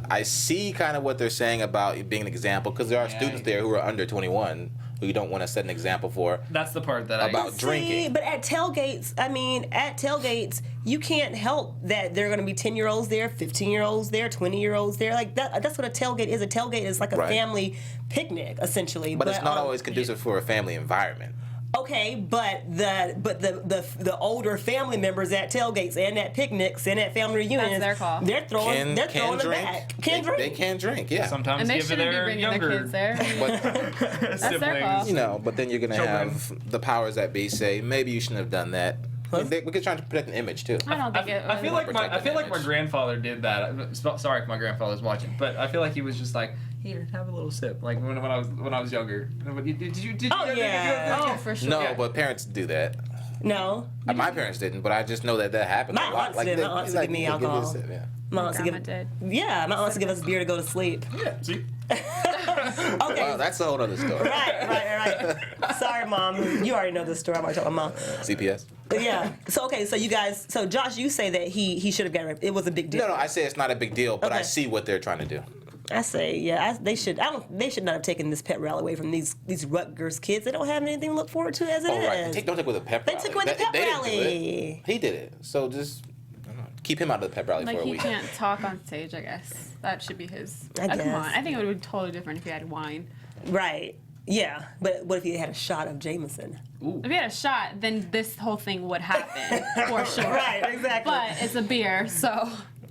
I see kind of what they're saying about it being an example, because there are students there who are under 21 who you don't want to set an example for. That's the part that About drinking. But at tailgates, you can't help that there are going to be 10-year-olds there, 15-year-olds there, 20-year-olds there. Like that's what a tailgate is. A tailgate is like a Right. family picnic, essentially. But it's not always conducive for a family environment. Okay, but the older family members at tailgates and at picnics and at family reunions, their call. They're throwing Can the drink. back. Can drink. They can drink, yeah. sometimes And they give shouldn't be their bringing younger their kids there. But That's their call. siblings. but then you're gonna Children. have the powers that be say maybe you shouldn't have done that. We're trying to protect an image too. I don't think it was. I feel like Protect the my image. grandfather did that. Sorry if my grandfather's watching, but I feel like he was just like, here, have a little sip. Like when I was younger. Did you? Oh, yeah. Oh, for sure. No, Yeah. but parents do that. No. My parents didn't, but I just know that happens My a lot. aunts did. My aunts would give me "Here, alcohol." this sip," yeah. My aunts Grandma give, did. yeah, my aunts give us beer to go to sleep. Yeah. See. Okay. Well, that's a whole other story. Right. Sorry, Mom. You already know this story. I'm already telling Mom. CPS. Yeah. So Josh, you say that he should have gotten it. It was a big deal. No, I say it's not a big deal, but I Okay. see what they're trying to do. I say, yeah, they should. They should not have taken this pet rally away from these Rutgers kids. They don't have anything to look forward to as it is. Oh, right. Don't take away the pep They rally. took away the pep They didn't do rally. it. He did it. So just I don't know, keep him out of the pep rally Like for a he week. can't talk on stage, I guess. That should be his. I Come guess. on. I think it would be totally different if he had wine. Right. Yeah. But what if he had a shot of Jameson? If he had a shot, then this whole thing would happen for sure. Right. Exactly. But it's a beer, so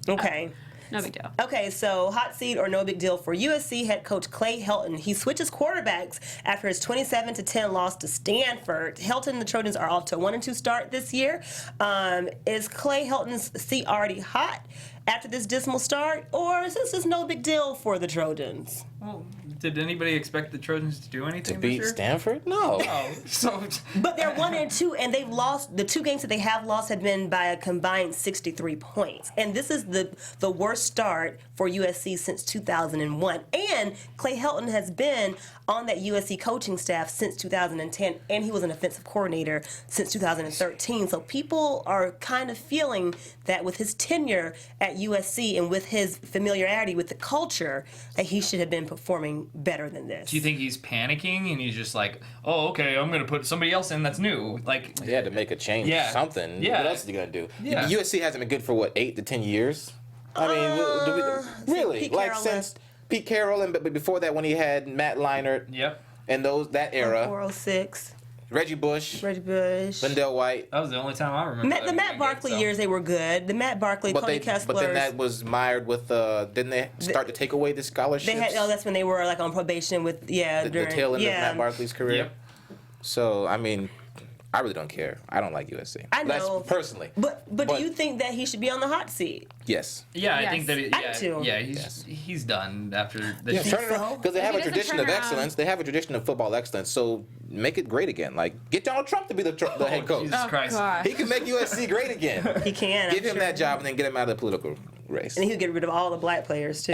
Okay. no big deal. Okay, so hot seat or no big deal for USC head coach Clay Helton. He switches quarterbacks after his 27-10 loss to Stanford. Helton, the Trojans are off to a 1-2 start this year. Is Clay Helton's seat already hot after this dismal start, or is this just no big deal for the Trojans? Well, Did anybody expect the Trojans to do anything To beat this year? Stanford? No. Oh, so But they're 1-2, and they've lost. The 2 games that they have lost have been by a combined 63 points. And this is the worst start for USC since 2001. And Clay Helton has been on that USC coaching staff since 2010, and he was an offensive coordinator since 2013. So people are kind of feeling that with his tenure at USC and with his familiarity with the culture, that he should have been performing better than this. do you think he's panicking and he's just like, oh, okay, I'm gonna put somebody else in that's new? Like, He had to make a change. Yeah. Something. Yeah. What else is he gonna do? Yeah. USC hasn't been good for what, 8 to 10 years? I mean, really? Pete Like Carroll since Pete Carroll, and but before that, when he had Matt Leinart yep, and that era, 406, Reggie Bush, Lindell White. that was the only time I remember. The Matt Barkley years, they were good. The Matt Barkley, Tony Kessler. But then that was mired with. Didn't they start to take away the scholarships? They had. Oh, that's when they were like on probation with the tail end of Matt Barkley's career. Yep. So I mean, I really don't care. I don't like USC. I know. That's personally. But do you think that he should be on the hot seat? Yes. Yeah, I Yes. think that. I do. Yeah, Yes. he's done after the. Yeah, turn it so? around because they If have he a doesn't tradition turn of around- excellence. They have a tradition of football excellence. So make it great again. Like get Donald Trump to be the head coach. Jesus Oh, Christ. gosh. He can make USC great again. He can. Give I'm him sure. that job and then get him out of the political race. And he'll get rid of all the black players too.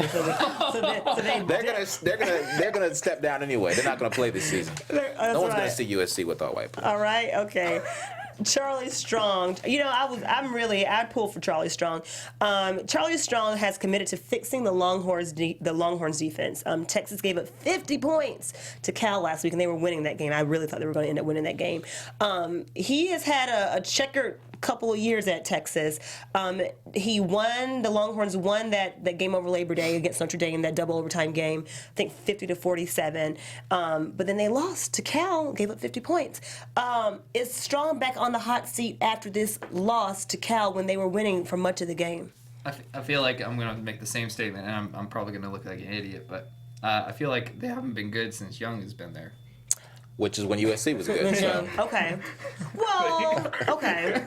They're gonna step down anyway. They're not gonna play this season. No one's gonna see USC with all white players. All right. Okay. Charlie Strong. You know, I'd pull for Charlie Strong. Charlie Strong has committed to fixing the Longhorns defense. Texas gave up 50 points to Cal last week, and they were winning that game. I really thought they were going to end up winning that game. He has had a checkered couple of years at Texas. The Longhorns won that game over Labor Day against Notre Dame, that double overtime game, I think 50-47. But then they lost to Cal, gave up 50 points. Is Strong back on the hot seat after this loss to Cal when they were winning for much of the game? I feel like I'm going to make the same statement, and I'm probably going to look like an idiot, but I feel like they haven't been good since Young has been there. Which is when USC was good. So. Okay. Well, okay.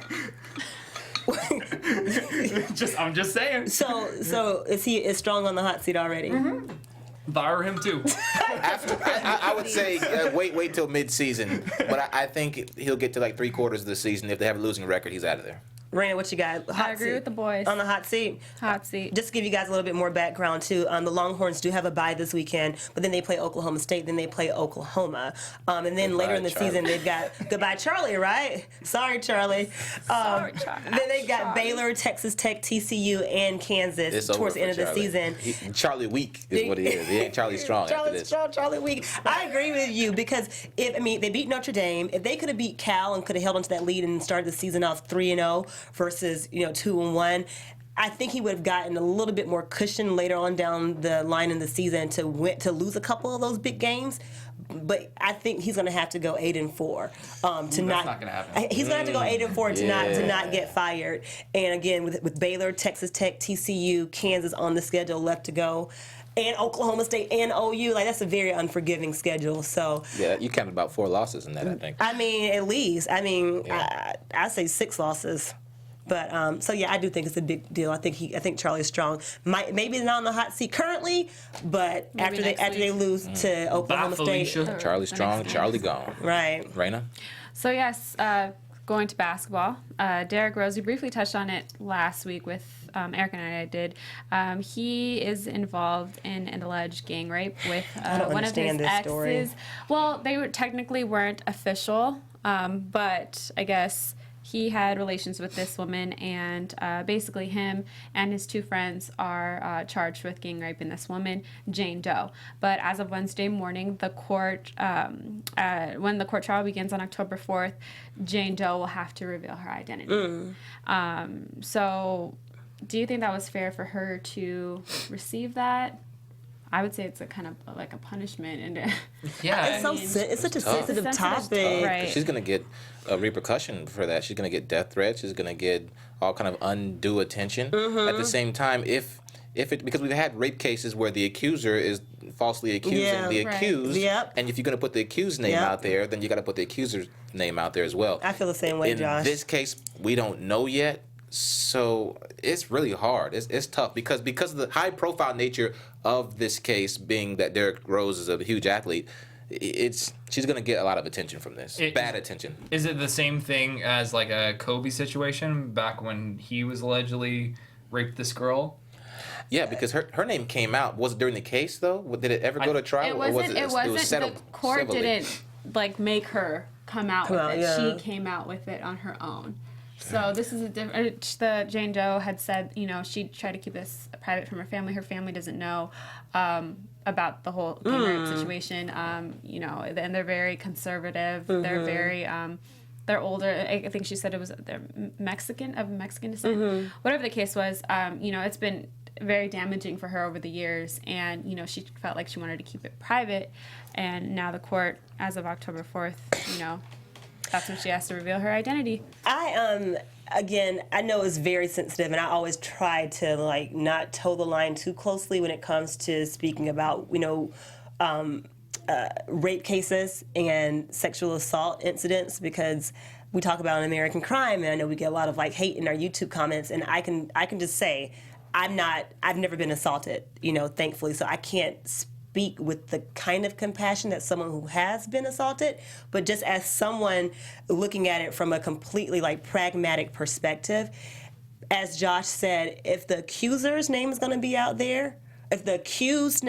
I'm just saying. So is Strong on the hot seat already? Mm-hmm. Fire him too. After, I would say wait till mid-season, but I think he'll get to like 3/4 of the season. If they have a losing record, he's out of there. Raina, what you got? I agree with the boys. On the hot seat. Hot seat. Just to give you guys a little bit more background, too, the Longhorns do have a bye this weekend, but then they play Oklahoma State, then they play Oklahoma. And then later in the season, they've got Goodbye Charlie, right? Sorry, Charlie. Sorry, Charlie. Then they've got Baylor, Texas Tech, TCU, and Kansas It's towards over the end of the Charlie. season. Charlie Week is what he is. He ain't Charlie Strong after Charlie this. Strong, Charlie Week. I agree with you because they beat Notre Dame. If they could have beat Cal and could have held onto that lead and started the season off 3-0 versus 2-1, I think he would have gotten a little bit more cushion later on down the line in the season to lose a couple of those big games. But I think he's going to have to go 8-4 That's not going to happen. He's going to have to go 8-4 to not get fired. And again, with Baylor, Texas Tech, TCU, Kansas on the schedule left to go, and Oklahoma State and OU, like that's a very unforgiving schedule. So Yeah, you counted about 4 losses in that, I think. I mean, at least Yeah. I say 6 losses. But so yeah, I do think it's a big deal. I think Charlie Strong maybe not on the hot seat currently, but Maybe after they lose to Oklahoma Bye, State, Felicia. Charlie Strong, next Charlie gone. right? Raina? So yes, going to basketball. Derrick Rose, we briefly touched on it last week with Eric and I did. He is involved in an alleged gang rape with one of his exes. Well, they technically weren't official, but I guess he had relations with this woman, and basically him and his 2 friends are charged with gang raping this woman, Jane Doe. But as of Wednesday morning, the court, when the court trial begins on October 4th, Jane Doe will have to reveal her identity. So do you think that was fair for her to receive that? I would say it's a kind of like a punishment, and Yeah. It's such a tough. sensitive It's topic. right. She's going to get a repercussion for that. She's going to get death threats. She's going to get all kind of undue attention. At the same time, because we've had rape cases where the accuser is falsely accusing the Right. accused, Yep. and if you're going to put the accused name out there, then you got to put the accuser's name out there as well. I feel the same way, In Josh. this case, we don't know yet, So it's really hard. It's tough because of the high profile nature of this case, being that Derrick Rose is a huge athlete. She's gonna get a lot of attention from this. Bad attention. Is it the same thing as like a Kobe situation back when he was allegedly raped this girl? Yeah, because her name came out. Was it during the case though? Did it ever go to trial? It wasn't. It was settled the court civilly? didn't like make her come out with it. Yeah. She came out with it on her own. So this is a different. The Jane Doe had said, she tried to keep this private from her family. Her family doesn't know about the whole gang rape situation. And they're very conservative. They're very. They're older. I think she said they're Mexican descent. Whatever the case was, it's been very damaging for her over the years, and she felt like she wanted to keep it private, and now the court, as of October 4th, that's when she has to reveal her identity. Again, I know it's very sensitive, and I always try to not toe the line too closely when it comes to speaking about rape cases and sexual assault incidents, because we talk about an American crime, and I know we get a lot of hate in our YouTube comments, and I can just say I've never been assaulted, thankfully, so I can't speak with the kind of compassion that someone who has been assaulted, but just as someone looking at it from a completely pragmatic perspective, as Josh said, if the accuser's name is going to be out there, if the accused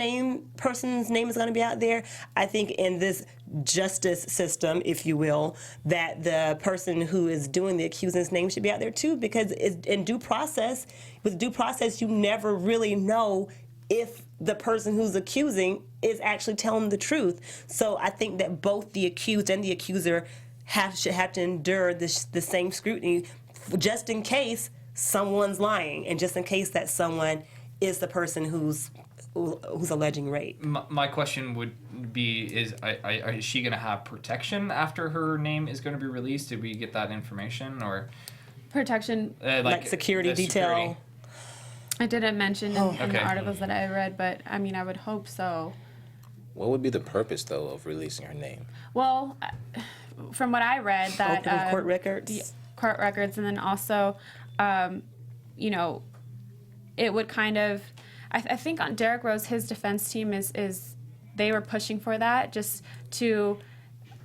person's name is going to be out there, I think in this justice system, if you will, that the person who is doing the accusing's name should be out there too, because with due process, you never really know if the person who's accusing is actually telling the truth. So I think that both the accused and the accuser should have to endure the same scrutiny, just in case someone's lying, and just in case that someone is the person who's alleging rape. My question would be: is she going to have protection after her name is going to be released? Did we get that information or protection? Like security detail. Security. I didn't mention in the articles that I read, but I mean, I would hope so. What would be the purpose, though, of releasing her name? Well, from what I read, that open court records. The court records, and then also, it would kind of. I think on Derrick Rose, his defense team is they were pushing for that just to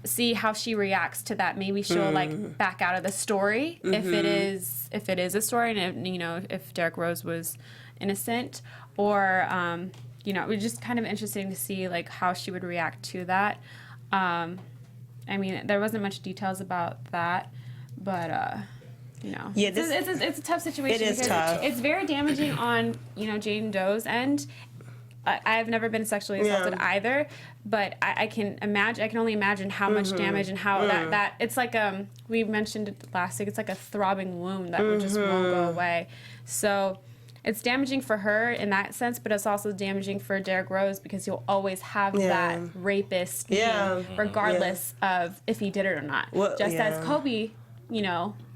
see how she reacts to that. Maybe she'll back out of the story if it is a story, and if Derrick Rose was innocent, or it was just kind of interesting to see how she would react to that. I mean, there wasn't much details about that, but yeah, it's a tough situation. It is tough. It's very damaging on Jane Doe's end. I've never been sexually assaulted either, but I can imagine. I can only imagine how much damage and how that it's like we mentioned it last week. It's like a throbbing wound that would just won't go away. So it's damaging for her in that sense, but it's also damaging for Derrick Rose because you'll always have that rapist name, regardless of if he did it or not. Well, just as Kobe,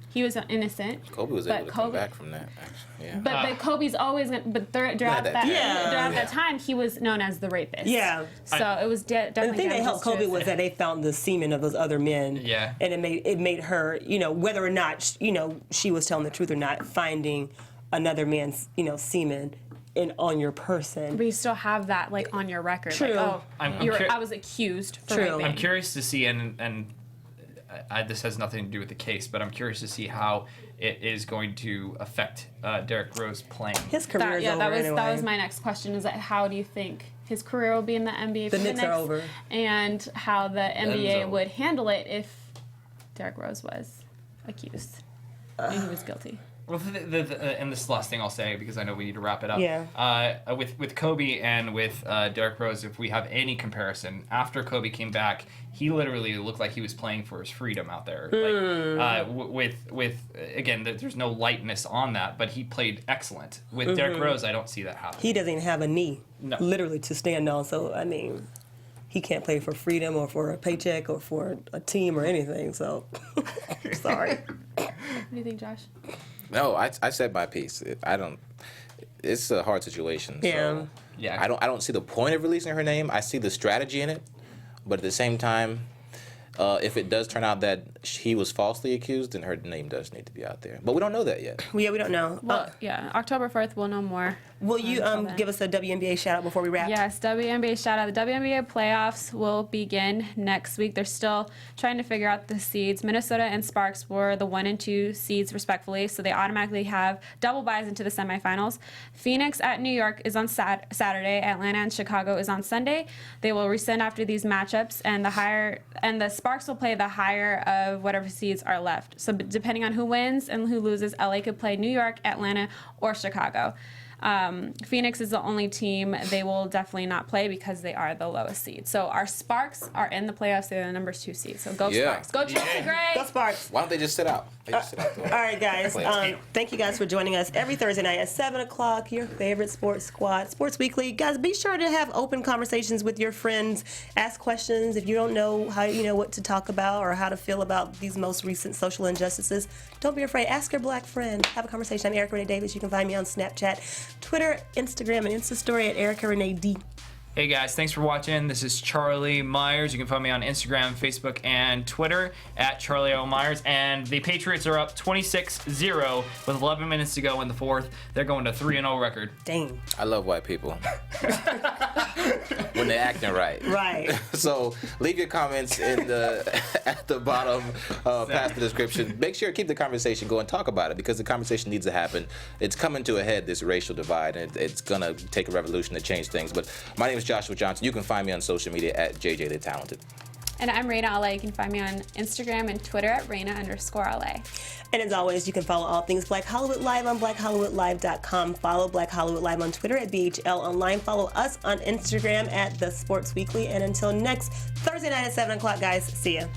he was innocent. Kobe was able to come back from that, actually. Yeah. But Kobe's always throughout that time he was known as the rapist. Yeah. So it was definitely. The thing that helped Kobe was that they found the semen of those other men. Yeah. And it made her, whether or not she was telling the truth or not, finding another man's semen on your person. But you still have that on your record. True. I was accused for raping. I'm curious to see and this has nothing to do with the case, but I'm curious to see how it is going to affect Derrick Rose playing. His career is over anyway. That was my next question, is that how do you think his career will be in the NBA for the Knicks are over. And how the NBA would handle it if Derrick Rose was accused and he was guilty. Well, and this is the last thing I'll say because I know we need to wrap it up. Yeah. With Kobe and with Derrick Rose, if we have any comparison, after Kobe came back, he literally looked like he was playing for his freedom out there. Again, there's no lightness on that, but he played excellent. With Derrick Rose, I don't see that happening. He doesn't even have a knee, literally, to stand on. So I mean, he can't play for freedom or for a paycheck or for a team or anything. So, sorry. What do you think, Josh? No, I said my piece. It's a hard situation. So I don't see the point of releasing her name. I see the strategy in it, but at the same time, If it does turn out that he was falsely accused, then her name does need to be out there. But we don't know that yet. Yeah, we don't know. Well, October 4th, we'll know more. Will you give us a WNBA shout out before we wrap? Yes, WNBA shout out. The WNBA playoffs will begin next week. They're still trying to figure out the seeds. Minnesota and Sparks were the 1 and 2 seeds respectively, so they automatically have double byes into the semifinals. Phoenix at New York is on Saturday. Atlanta and Chicago is on Sunday. They will rescind after these matchups, and the Sparks will play the higher of whatever seeds are left. So depending on who wins and who loses, LA could play New York, Atlanta, or Chicago. Phoenix is the only team they will definitely not play because they are the lowest seed. So our Sparks are in the playoffs. They're the number 2 seed. So go Sparks. Go Chelsea Gray. Go Sparks. Why don't they just sit out? All right, guys. Thank you guys for joining us every Thursday night at 7 o'clock. Your favorite sports squad, Sports Weekly. Guys, be sure to have open conversations with your friends. Ask questions if you don't know what to talk about or how to feel about these most recent social injustices. Don't be afraid. Ask your black friend. Have a conversation. I'm Erica Renee Davis. You can find me on Snapchat, Twitter, Instagram, and Insta Story at Erica Renee D. Hey guys, thanks for watching. This is Charlie Myers. You can find me on Instagram, Facebook, and Twitter at Charlie O. Myers. And the Patriots are up 26-0 with 11 minutes to go in the fourth. They're going to 3-0 record. Dang. I love white people. When they're acting right. Right. So leave your comments at the bottom past the description. Make sure to keep the conversation going. Talk about it because the conversation needs to happen. It's coming to a head, this racial divide, and it's going to take a revolution to change things. But my name is Joshua Johnson. You can find me on social media at JJ the Talented. And I'm Raina Allah. You can find me on Instagram and Twitter at Raina_LA. And as always, you can follow all things Black Hollywood Live on BlackHollywoodLive.com. Follow Black Hollywood Live on Twitter at BHL Online. Follow us on Instagram at The Sports Weekly. And until next Thursday night at 7 o'clock, guys, see ya.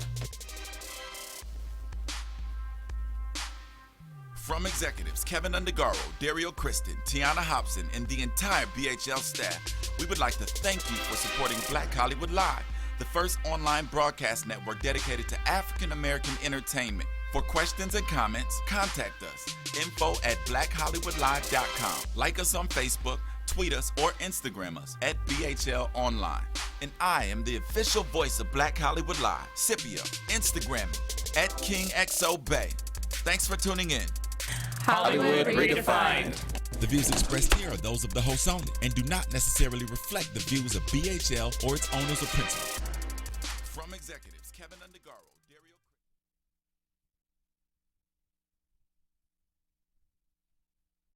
From executives Keven Undergaro, Dario Kristen, Tiana Hobson, and the entire BHL staff, we would like to thank you for supporting Black Hollywood Live, the first online broadcast network dedicated to African American entertainment. For questions and comments, contact us. info@blackhollywoodlive.com. Like us on Facebook, tweet us, or Instagram us at BHL Online. And I am the official voice of Black Hollywood Live, Scipio, Instagram me at KingXOBay. Thanks for tuning in. Hollywood Redefined. The views expressed here are those of the hosts only and do not necessarily reflect the views of BHL or its owners or principals. From executives Keven Undergaro.